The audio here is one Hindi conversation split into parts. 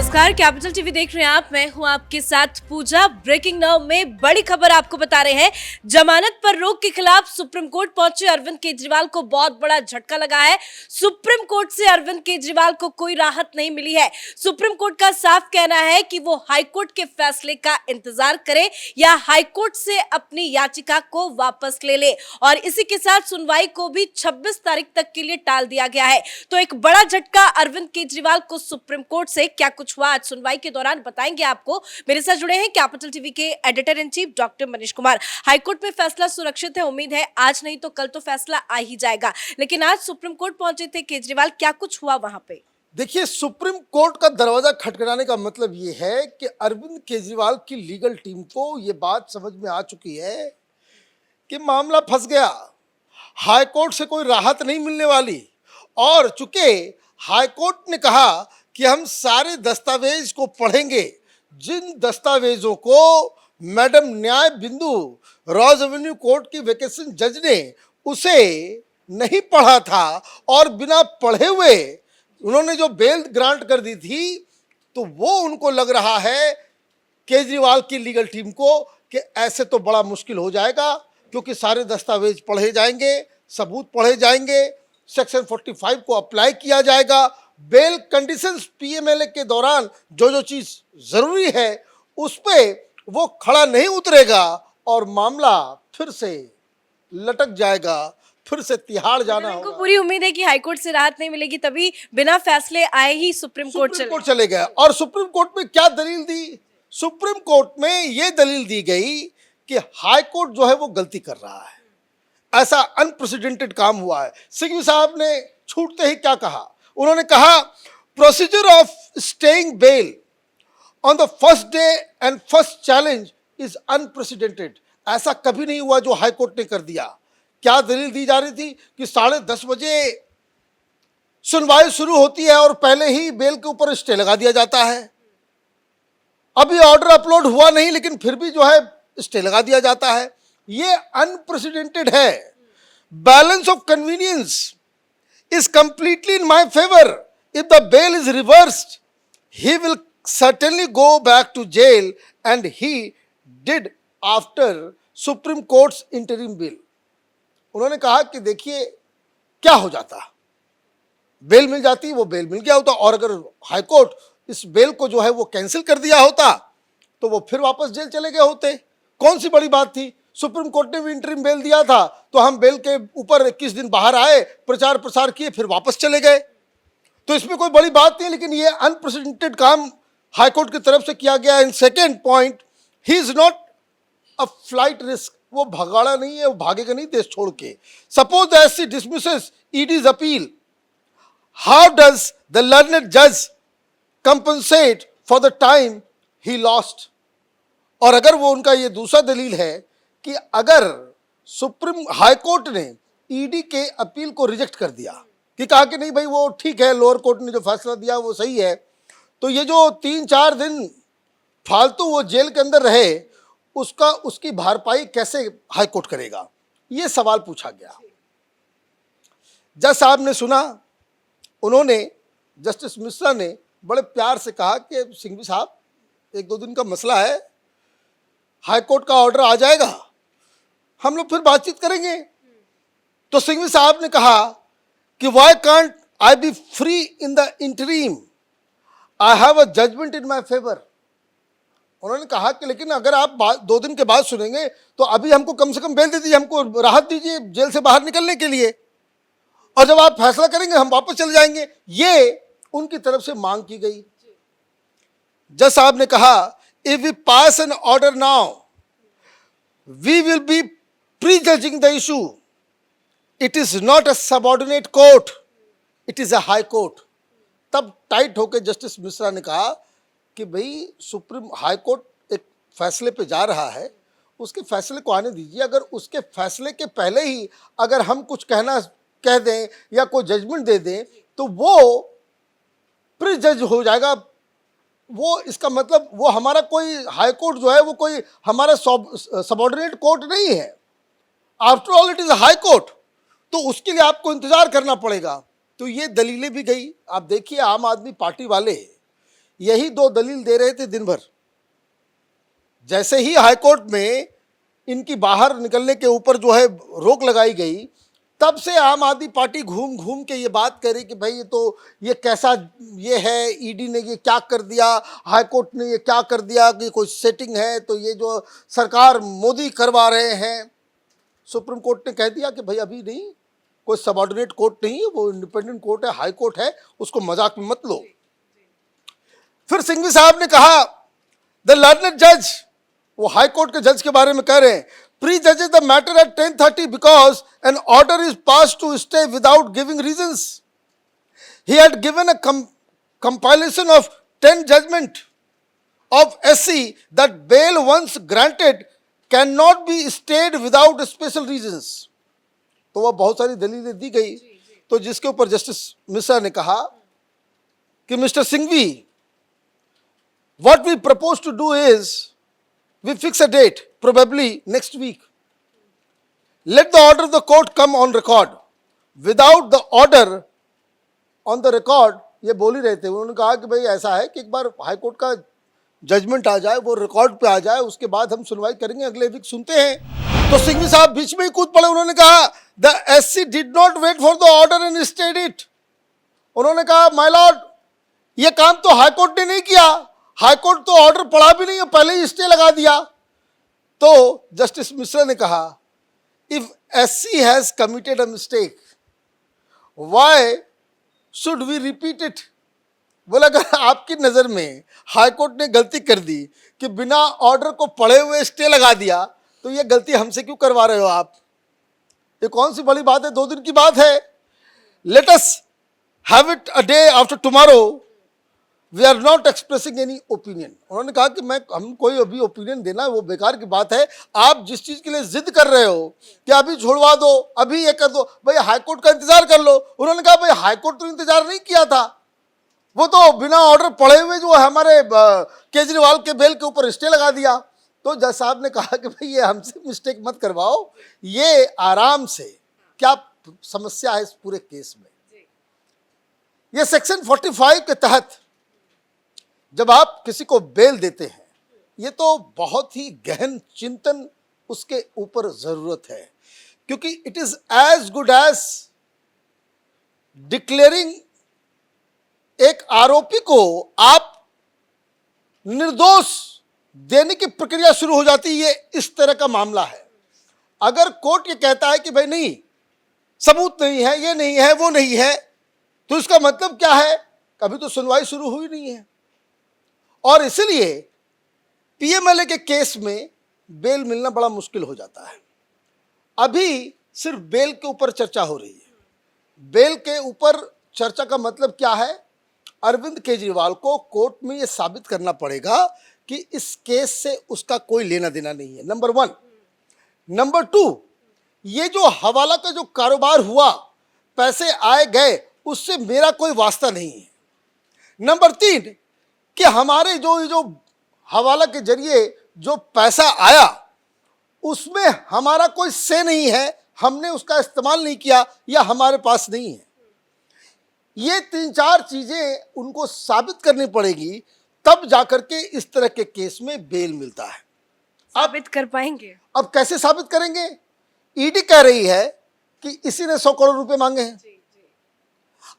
नमस्कार, कैपिटल टीवी देख रहे हैं आप। मैं हूं आपके साथ पूजा। ब्रेकिंग नाउ में बड़ी खबर आपको बता रहे हैं। जमानत पर रोक के खिलाफ सुप्रीम कोर्ट पहुंचे अरविंद केजरीवाल को बहुत बड़ा झटका लगा है। सुप्रीम कोर्ट से अरविंद केजरीवाल को कोई राहत नहीं मिली है। सुप्रीम कोर्ट का साफ कहना है कि वो हाईकोर्ट के फैसले का इंतजार करे या हाईकोर्ट से अपनी याचिका को वापस ले ले, और इसी के साथ सुनवाई को भी 26 तारीख तक के लिए टाल दिया गया है। तो एक बड़ा झटका अरविंद केजरीवाल को सुप्रीम कोर्ट से। क्या कुछ हुआ आज सुनवाई के दौरान बताएंगे आपको। मेरे साथ जुड़े हैं कैपिटल टीवी के editor in chief doctor Manish Kumar. High court में फैसला सुरक्षित है, उम्मीद है आज नहीं तो कल तो फैसला आ ही जाएगा, लेकिन आज सुप्रीम कोर्ट पहुंचे थे केजरीवाल, क्या कुछ हुआ वहां पे? देखिए, सुप्रीम कोर्ट का दरवाजा खटखटाने का मतलब ये है कि अरविंद केजरीवाल की लीगल टीम को ये बात समझ में आ चुकी है कि मामला फंस गया। हाईकोर्ट से कोई राहत नहीं मिलने वाली, और चूंकि हाईकोर्ट ने कहा कि हम सारे दस्तावेज को पढ़ेंगे, जिन दस्तावेजों को मैडम न्याय बिंदु रॉज एवेन्यू कोर्ट की वेकेशन जज ने उसे नहीं पढ़ा था और बिना पढ़े हुए उन्होंने जो बेल ग्रांट कर दी थी, तो वो उनको लग रहा है केजरीवाल की लीगल टीम को कि ऐसे तो बड़ा मुश्किल हो जाएगा, क्योंकि सारे दस्तावेज पढ़े जाएंगे, सबूत पढ़े जाएंगे, सेक्शन 45 को अप्लाई किया जाएगा, बेल कंडीशंस पीएमएलए के दौरान जो जो चीज जरूरी है उस पे वो खड़ा नहीं उतरेगा और मामला फिर से लटक जाएगा, फिर से तिहाड़ जाना होगा। पूरी उम्मीद है कि हाईकोर्ट से राहत नहीं मिलेगी, तभी बिना फैसले आए ही सुप्रीम कोर्ट चले गए। और सुप्रीम कोर्ट में क्या दलील दी? सुप्रीम कोर्ट में ये दलील दी गई कि हाईकोर्ट जो है वो गलती कर रहा है, ऐसा अनप्रेसिडेंटेड काम हुआ है। सिंघवी साहब ने छूटते ही क्या कहा? उन्होंने कहा procedure of staying bail on the first day and first challenge is unprecedented. ऐसा कभी नहीं हुआ जो हाईकोर्ट ने कर दिया। क्या दलील दी जा रही थी कि 10:30 बजे सुनवाई शुरू होती है और पहले ही बेल के ऊपर स्टे लगा दिया जाता है। अभी ऑर्डर अपलोड हुआ नहीं, लेकिन फिर भी जो है स्टे लगा दिया जाता है। ये अनप्रेसिडेंटेड है। Balance of convenience is completely in my favor. If the bail is reversed, he will certainly go back to jail, and he did after Supreme Court's interim bail. उन्होंने कहा कि देखिए क्या हो जाता, बेल मिल जाती, वो बेल मिल गया होता, और अगर हाईकोर्ट इस बेल को जो है वो कैंसिल कर दिया होता तो वो फिर वापस जेल चले गए होते। कौन सी बड़ी बात थी? सुप्रीम कोर्ट ने भी इंटरिम बेल दिया था, तो हम बेल के ऊपर 21 दिन बाहर आए, प्रचार प्रसार किए, फिर वापस चले गए। तो इसमें कोई बड़ी बात नहीं, लेकिन ये अनप्रेसिडेंटेड काम हाईकोर्ट की तरफ से किया गया। In second point, he is not a flight risk. वो भगाड़ा नहीं है, वो भागेगा नहीं देश छोड़ के। Suppose the SC dismisses ED's appeal, how does the learned जज compensate for the time he lost? और अगर वो उनका ये दूसरा दलील है कि अगर सुप्रीम हाईकोर्ट ने ईडी के अपील को रिजेक्ट कर दिया, कि कहा कि नहीं भाई वो ठीक है, लोअर कोर्ट ने जो फैसला दिया वो सही है, तो ये जो 3-4 दिन फालतू वो जेल के अंदर रहे, उसकी भरपाई कैसे हाईकोर्ट करेगा? ये सवाल पूछा गया। जज साहब ने सुना, उन्होंने, जस्टिस मिश्रा ने बड़े प्यार से कहा कि सिंघवी साहब 1-2 दिन का मसला है, हाईकोर्ट का ऑर्डर आ जाएगा, हम लोग फिर बातचीत करेंगे। तो सिंघवी साहब ने कहा कि why can't I be free in the interim, I have a judgement in my favour. उन्होंने कहा कि लेकिन अगर आप 2 दिन के बाद सुनेंगे तो अभी हमको कम से कम बेल दे दीजिए, हमको राहत दीजिए जेल से बाहर निकलने के लिए, और जब आप फैसला करेंगे हम वापस चले जाएंगे। ये उनकी तरफ से मांग की गई। जज साहब ने कहा, if we pass an order now we will be prejudging the issue. It is not a subordinate court, it is a high court. तब टाइट होकर जस्टिस मिश्रा ने कहा कि भाई सुप्रीम हाई कोर्ट एक फैसले पे जा रहा है, उसके फैसले को आने दीजिए। अगर उसके फैसले के पहले ही अगर हम कुछ कह दें या कोई जजमेंट दे दें तो वो प्री जज हो जाएगा। वो इसका मतलब वो हमारा कोई हाई कोर्ट जो है वो कोई हमारा सबऑर्डिनेट कोर्ट नहीं है। After all it is high court, तो उसके लिए आपको इंतजार करना पड़ेगा। तो ये दलीलें भी गई। आप देखिए, आम आदमी पार्टी वाले यही दो दलील दे रहे थे दिन भर। जैसे ही हाईकोर्ट में इनकी बाहर निकलने के ऊपर जो है रोक लगाई गई, तब से आम आदमी पार्टी घूम घूम के ये बात करी कि भाई ये कैसा ये है, ईडी ने ये क्या कर दिया, हाईकोर्ट ने ये क्या कर दिया, कि कोई सेटिंग है, तो ये जो सरकार मोदी करवा रहे हैं। सुप्रीम कोर्ट ने कह दिया कि भाई अभी नहीं, कोई सबऑर्डिनेट कोर्ट नहीं है, वो इंडिपेंडेंट कोर्ट है, हाई कोर्ट है, उसको मजाक में मत लो। फिर सिंघवी साहब ने कहा द लर्नड जज, वो हाई कोर्ट के जज के बारे में कह रहे हैं, prejudges the matter at 10:30 because an order is pass to stay without giving reasons. He had given a compilation of 10 judgment of SC that bail once granted cannot be stayed without special reasons। तो वह बहुत सारी दलीलें दी गई, तो जिसके ऊपर जस्टिस मिश्रा ने कहा कि mister Singhvi, what we propose to do is we fix a date, probably next week. Let the order of the court come on record. Without the order on the record, ये बोल ही रहे थे, उन्होंने कहा कि भाई ऐसा है कि एक बार हाई कोर्ट का जजमेंट आ जाए, वो रिकॉर्ड पे आ जाए, उसके बाद हम सुनवाई करेंगे, अगले वीक सुनते हैं। तो सिंघवी साहब बीच में ही कूद पड़े, उन्होंने कहा the SC did not wait for the order and stayed it. उन्होंने कहा माय लॉर्ड, ये काम तो हाई कोर्ट ने नहीं किया, हाई कोर्ट तो ऑर्डर पढ़ा भी नहीं है, पहले ही स्टे लगा दिया। तो जस्टिस मिश्रा ने कहा if SC has committed a mistake, why should we repeat it. बोला अगर आपकी नजर में हाई कोर्ट ने गलती कर दी कि बिना ऑर्डर को पढ़े हुए स्टे लगा दिया, तो ये गलती हमसे क्यों करवा रहे हो आप? ये कौन सी बड़ी बात है, 2 दिन की बात है। Let us have it a day after tomorrow, we are not expressing any opinion. उन्होंने कहा कि हम कोई अभी ओपिनियन देना वो बेकार की बात है। आप जिस चीज के लिए जिद कर रहे हो कि अभी छुड़वा दो, अभी ये कर दो, भाई हाईकोर्ट का इंतजार कर लो। उन्होंने कहा भाई हाईकोर्ट तो इंतजार नहीं किया था, वो तो बिना ऑर्डर पढ़े हुए जो हमारे केजरीवाल के बेल के ऊपर स्टे लगा दिया। तो जज साहब ने कहा कि भाई ये हमसे मिस्टेक मत करवाओ, ये आराम से, क्या समस्या है इस पूरे केस में? ये सेक्शन 45 के तहत जब आप किसी को बेल देते हैं, ये तो बहुत ही गहन चिंतन उसके ऊपर जरूरत है, क्योंकि it is as good as declaring एक आरोपी को आप निर्दोष देने की प्रक्रिया शुरू हो जाती है। ये इस तरह का मामला है। अगर कोर्ट ये कहता है कि भाई नहीं, सबूत नहीं है, ये नहीं है, वो नहीं है, तो इसका मतलब क्या है? कभी तो सुनवाई शुरू हुई नहीं है। और इसलिए PMLA के केस में बेल मिलना बड़ा मुश्किल हो जाता है। अभी सिर्फ बेल के ऊपर चर्चा हो रही है। बेल के ऊपर चर्चा का मतलब क्या है? अरविंद केजरीवाल को कोर्ट में यह साबित करना पड़ेगा कि इस केस से उसका कोई लेना देना नहीं है, नंबर 1। नंबर 2, ये जो हवाला का जो कारोबार हुआ, पैसे आए गए, उससे मेरा कोई वास्ता नहीं है। नंबर 3 कि हमारे जो हवाला के जरिए जो पैसा आया, उसमें हमारा कोई से नहीं है, हमने उसका इस्तेमाल नहीं किया या हमारे पास नहीं है। ये 3-4 चीजें उनको साबित करनी पड़ेगी, तब जाकर के इस तरह के केस में बेल मिलता है। साबित कर पाएंगे? अब कैसे साबित करेंगे? ईडी कह रही है कि इसी ने 100 करोड़ रुपए मांगे हैं।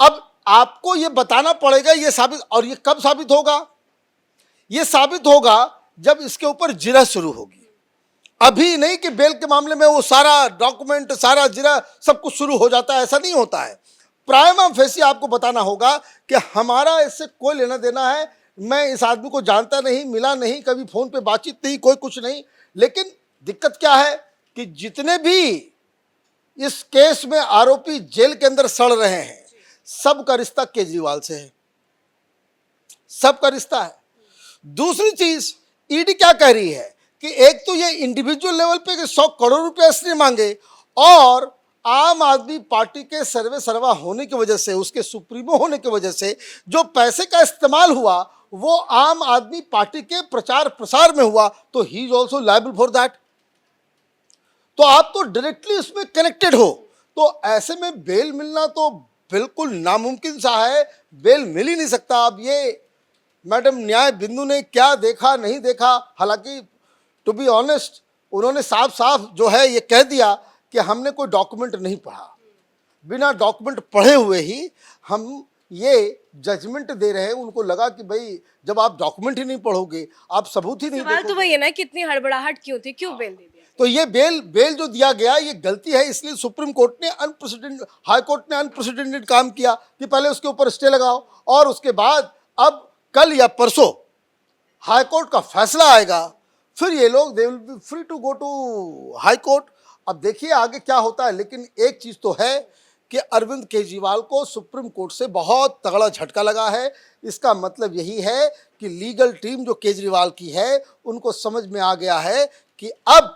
अब आपको ये बताना पड़ेगा ये साबित, और ये कब साबित होगा? ये साबित होगा जब इसके ऊपर जिरह शुरू होगी। अभी नहीं कि बेल के मामले में वो सारा डॉक्यूमेंट, सारा जिरह सब कुछ शुरू हो जाता है, ऐसा नहीं होता है। प्राइमा फेसी आपको बताना होगा कि हमारा इससे कोई लेना देना है, मैं इस आदमी को जानता नहीं, मिला नहीं, कभी फोन पे बातचीत नहीं, कोई कुछ नहीं। लेकिन दिक्कत क्या है कि जितने भी इस केस में आरोपी जेल के अंदर सड़ रहे हैं, सबका रिश्ता केजरीवाल से है, सबका रिश्ता है। दूसरी चीज, ईडी क्या कह रही है कि एक तो ये इंडिविजुअल लेवल पे 100 करोड़ रुपए इसने मांगे, और आम आदमी पार्टी के सर्वे सर्वा होने की वजह से, उसके सुप्रीमो होने की वजह से जो पैसे का इस्तेमाल हुआ, वो आम आदमी पार्टी के प्रचार प्रसार में हुआ, तो he is also liable for that. तो आप तो डायरेक्टली उसमें कनेक्टेड हो, तो ऐसे में बेल मिलना तो बिल्कुल नामुमकिन सा है, बेल मिल ही नहीं सकता। अब ये मैडम न्याय बिंदु ने क्या देखा नहीं देखा, हालांकि टू बी ऑनेस्ट उन्होंने साफ साफ जो है ये कह दिया कि हमने कोई डॉक्यूमेंट नहीं पढ़ा, बिना डॉक्यूमेंट पढ़े हुए ही हम ये जजमेंट दे रहे हैं। उनको लगा कि भाई जब आप डॉक्यूमेंट ही नहीं पढ़ोगे, आप सबूत ही नहीं सवाल तो देखोगे, वही है ना कि इतनी हड़बड़ाहट क्यों थी, क्यों बेल दे दिया? तो ये बेल जो दिया गया ये गलती है। इसलिए सुप्रीम कोर्ट ने हाई कोर्ट ने अनप्रेसिडेंटेड काम किया कि पहले उसके ऊपर स्टे लगाओ और उसके बाद अब कल या परसों हाई कोर्ट का फैसला आएगा, फिर ये लोग they will be free to go to high court. अब देखिए आगे क्या होता है, लेकिन एक चीज तो है कि अरविंद केजरीवाल को सुप्रीम कोर्ट से बहुत तगड़ा झटका लगा है। इसका मतलब यही है कि लीगल टीम जो केजरीवाल की है उनको समझ में आ गया है कि अब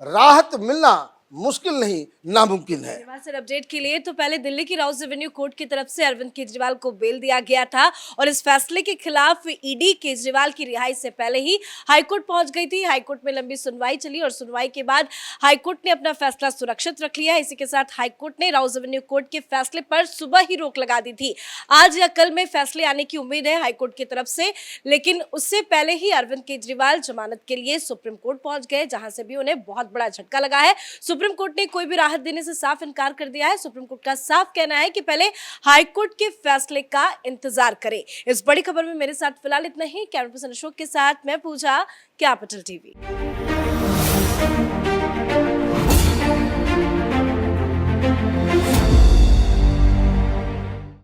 राहत मिलना मुश्किल नहीं नामुमकिन है। धन्यवाद सर अपडेट के लिए। तो पहले दिल्ली की राउस एवेन्यू कोर्ट की तरफ से अरविंद केजरीवाल को बेल दिया गया था और इस फैसले के खिलाफ ईडी केजरीवाल की रिहाई से पहले ही हाईकोर्ट पहुंच गई थी। हाईकोर्ट में लंबी सुनवाई चली और सुनवाई के बाद हाईकोर्ट ने अपना फैसला सुरक्षित रख लिया। इसी के साथ हाईकोर्ट ने राउस एवेन्यू कोर्ट के फैसले पर सुबह ही रोक लगा दी थी। आज या कल में फैसले आने की उम्मीद है हाईकोर्ट की तरफ से, लेकिन उससे पहले ही अरविंद केजरीवाल जमानत के लिए सुप्रीम कोर्ट पहुंच गए, जहां से भी उन्हें बहुत बड़ा झटका लगा है। सुप्रीम कोर्ट ने कोई भी राहत देने से साफ इनकार कर दिया है। सुप्रीम कोर्ट का साफ कहना है कि पहले हाई कोर्ट के फैसले का इंतजार करें। इस बड़ी खबर में मेरे साथ फिलहाल इतना ही। कैमरा पर्सन अशोक के साथ मैं पूजा, कैपिटल टीवी।